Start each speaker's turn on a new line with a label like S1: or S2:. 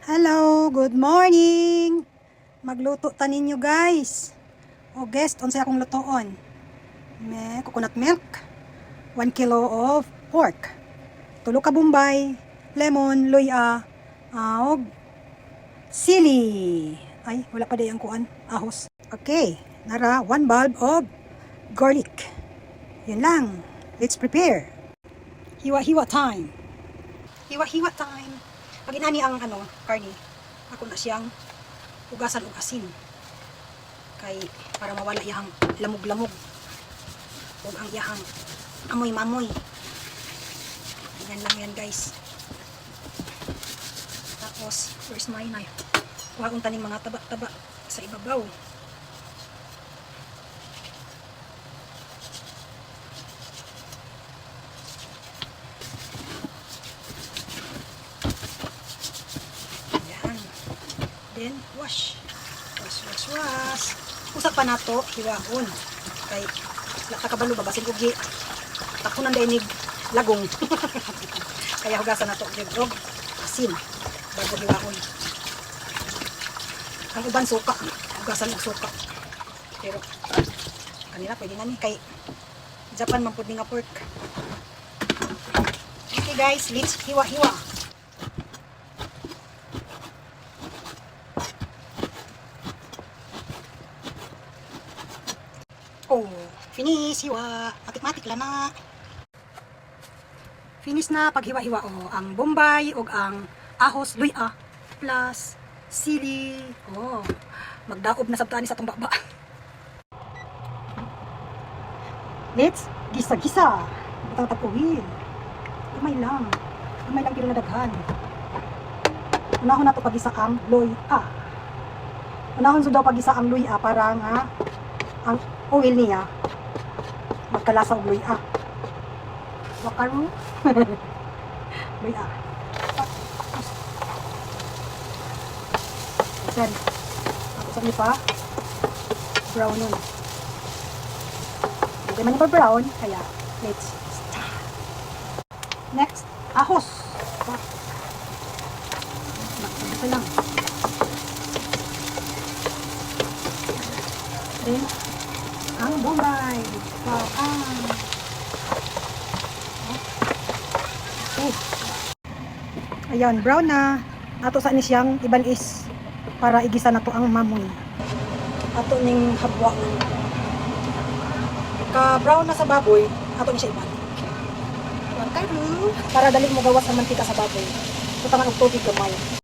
S1: Hello, good morning. Magluto ta ninyo guys. O guest, unsay akong lutoon. May coconut milk, 1 kilo of pork, tulo ka bombay, lemon, luya, og sili. Ay, wala pa day ang kuan, ahos. Okay, nara 1 bulb of garlic. Yun lang. Let's prepare. Hiwa-hiwa time. Hiwa-hiwa time. Pag inani ang karni, ako na siyang ugasan og asin. Kay para mawala iyang lamog-lamog. Ug ang iyang amoy-mamoy. Yan lang yan guys. Tapos, where's my knife? Kuha kong taning mga taba-taba sa ibabaw. Then, wash. Usak pa nato, hiwahon. Kay, lakakabalo ba, basin ugi. Takunan dainig, lagong. Kaya hugasan nato, og asin. Bago hiwahon. Ang uban suka. Hugasan og suka. Pero, kanila pwede na ni. Kay, Japan man pud nga pork. Okay guys, let's hiwa-hiwa. Oh, finish, hiwa. Matik-matik lang na. Finish na paghiwa-hiwa. Oh, ang bombay o ang ahos, luya, plus sili. Oh, magdaob na sabtaan sa itong baba. Let's gisa-gisa. Itang tapuhin. Gamay lang. Gamay lang pero nadaghan. Unahon na ito pag-isa ang luya. Unahon so daw pag-isa ang luya para nga ang oil niya magkalasa og luya. Wakaru. Luya. Then, tapos ang pa brown nun. Hindi man pa brown, kaya let's start. Next, ahos. Ito lang. Then, ang bombay. Wow, okay. Ayan, brown na. Ato sa ni siyang iban-is para igisa na to ang mamoy. Ato ning habwa. Ka brown na sa baboy, ato ni siya iban. Para dali mo gawas ang mantika sa baboy. Tutangan og tubig gamay.